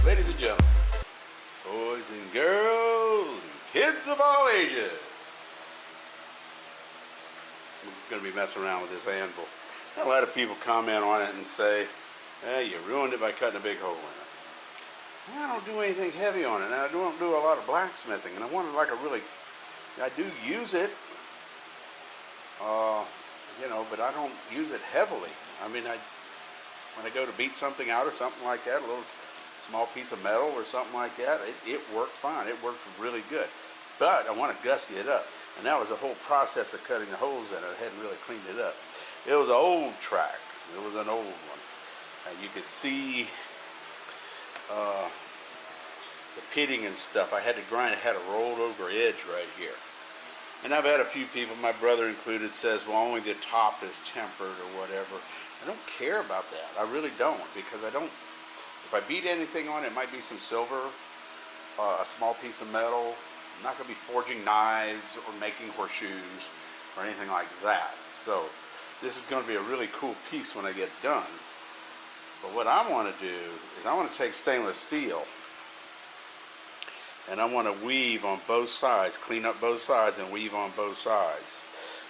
Ladies and gentlemen, boys and girls, and kids of all ages, I'm going to be messing around with this anvil. A lot of people comment on it and say, "Hey, you ruined it by cutting a big hole in it." I don't do anything heavy on it, and I don't do a lot of blacksmithing, and I wanted like a really, I do use it, but I don't use it heavily. I mean, when I go to beat something out or something like that, a little small piece of metal or something like that, it worked fine. It worked really good. But I want to gussy it up. And that was the whole process of cutting the holes in it. I hadn't really cleaned it up. It was an old track. It was an old one. And you could see the pitting and stuff. I had to grind. It had a rolled over edge right here. And I've had a few people, my brother included, says, well, only the top is tempered or whatever. I don't care about that. I really don't, because if I beat anything on it, it might be some silver, a small piece of metal. I'm not going to be forging knives or making horseshoes or anything like that. So this is going to be a really cool piece when I get done. But what I want to do is I want to take stainless steel and I want to weave on both sides, clean up both sides and weave on both sides.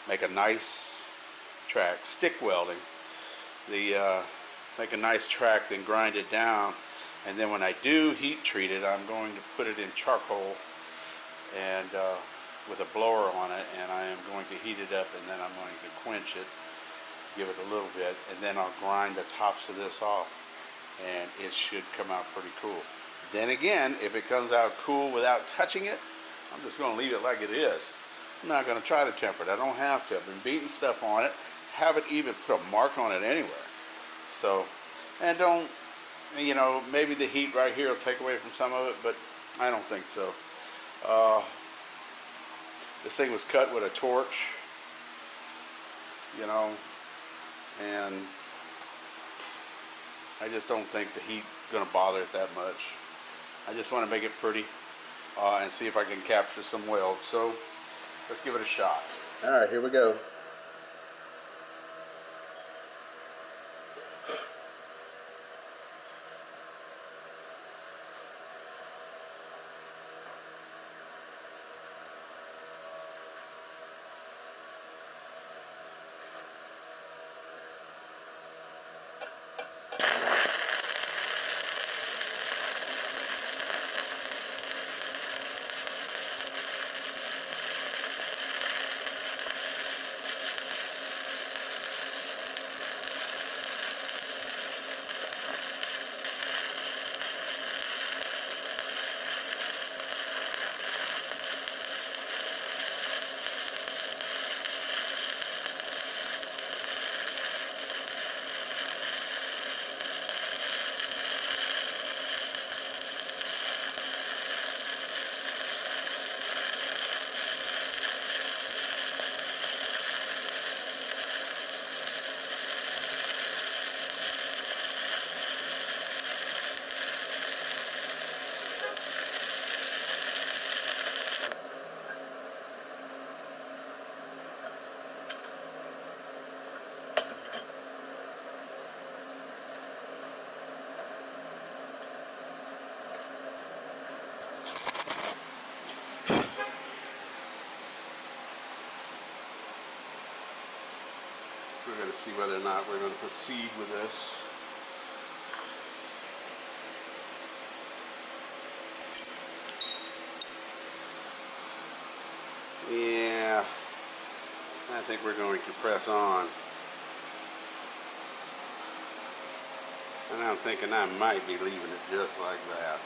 Make a nice track, stick welding. Make a nice track, then grind it down, and then when I do heat treat it, I'm going to put it in charcoal and with a blower on it, and I am going to heat it up, and then I'm going to quench it, give it a little bit, and then I'll grind the tops of this off, and it should come out pretty cool. Then again, if it comes out cool without touching it, I'm just going to leave it like it is. I'm not going to try to temper it. I don't have to. I've been beating stuff on it, haven't even put a mark on it anywhere. So, and don't, maybe the heat right here will take away from some of it, but I don't think so. This thing was cut with a torch, and I just don't think the heat's going to bother it that much. I just want to make it pretty and see if I can capture some weld. So, let's give it a shot. All right, here we go. We're going to see whether or not we're going to proceed with this. Yeah, I think we're going to press on. And I'm thinking I might be leaving it just like that.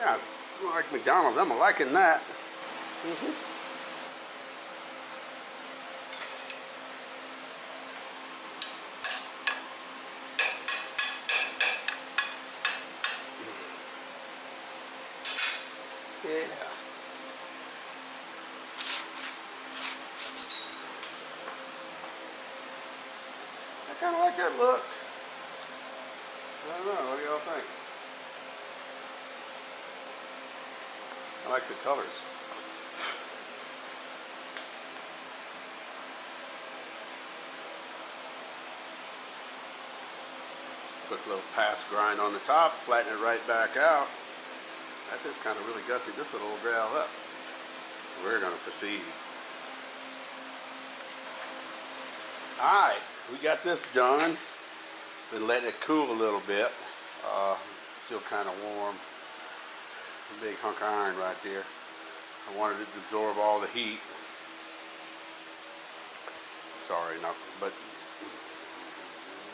Yeah, it's like McDonald's. I'm liking that. Yeah. I kind of like that look. I don't know. What do y'all think? I like the colors. Put a little pass grind on the top, flatten it right back out. That is kind of really gussy this little rail up. We're going to proceed. Alright, we got this done. Been letting it cool a little bit. Still kind of warm. A big hunk of iron right there. I wanted it to absorb all the heat. Sorry, no, but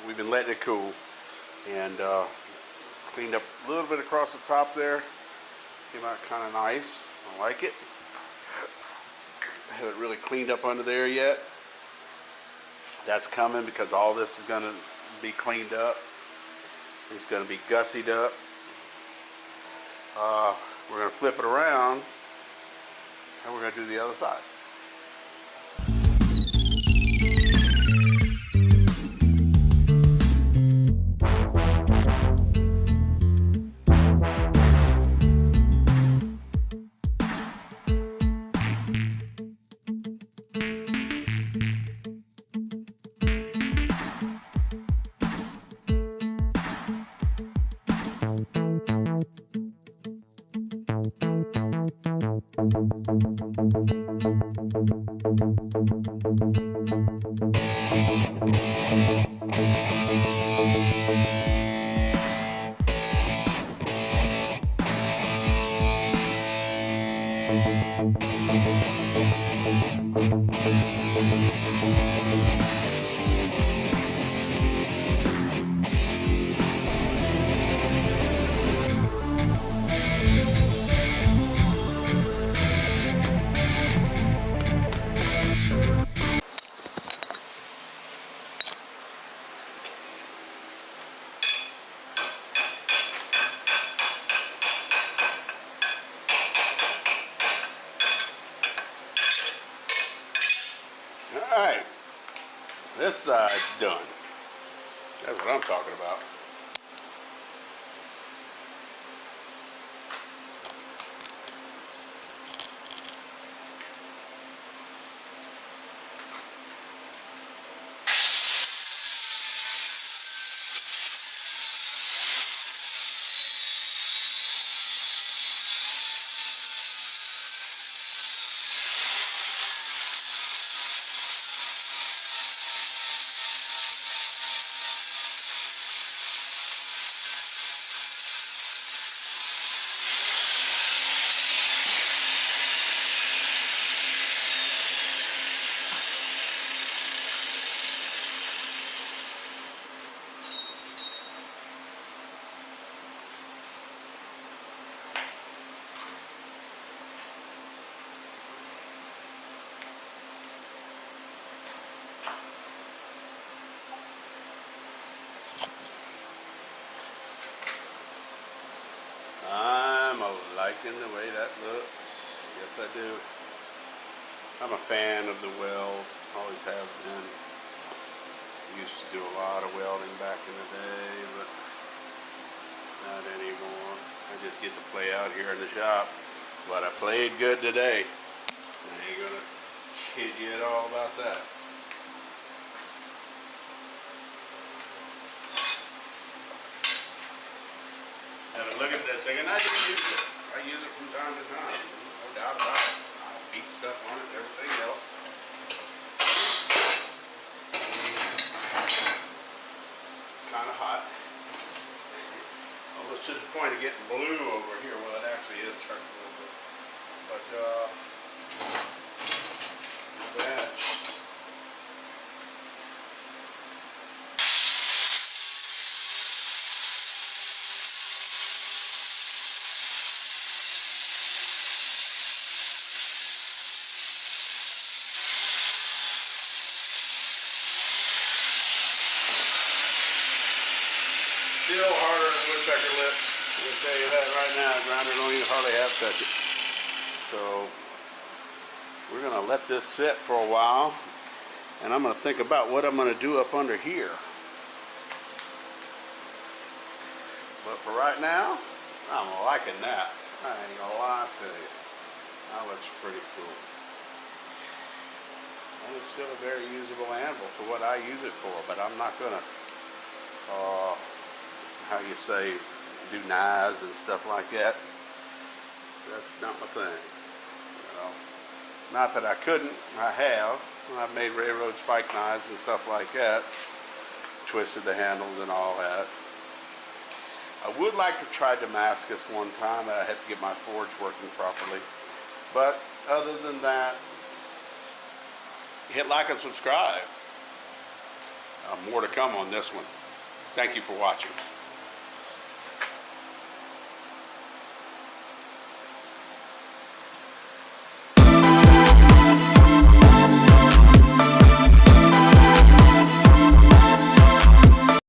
we've been letting it cool. And cleaned up a little bit across the top there. Came out kind of nice. I like it. I haven't really cleaned up under there yet. That's coming because all this is going to be cleaned up. It's going to be gussied up. We're going to flip it around and we're going to do the other side. Alright, this side's done. That's what I'm talking about. I'm liking the way that looks. Yes, I do. I'm a fan of the weld. Always have been. Used to do a lot of welding back in the day, but not anymore. I just get to play out here in the shop. But I played good today. I ain't gonna kid you at all about that. Have a look at this thing, and I just use it. I use it from time to time, no doubt about it. I beat stuff on it and everything else. Kind of hot. Almost to the point of getting blue over here. Well, it actually is turning a little bit. But, not bad. still harder than woodpecker lips. I can tell you that right now. The grinder don't even hardly have to touch it. So we're gonna let this sit for a while, and I'm gonna think about what I'm gonna do up under here. But for right now, I'm liking that. I ain't gonna lie to you. That looks pretty cool. And it's still a very usable anvil for what I use it for, but I'm not gonna, how you say, do knives and stuff like that. That's not my thing. You know, not that I couldn't, I have. I've made railroad spike knives and stuff like that. Twisted the handles and all that. I would like to try Damascus one time, but I have to get my forge working properly. But other than that, hit like and subscribe. More to come on this one. Thank you for watching.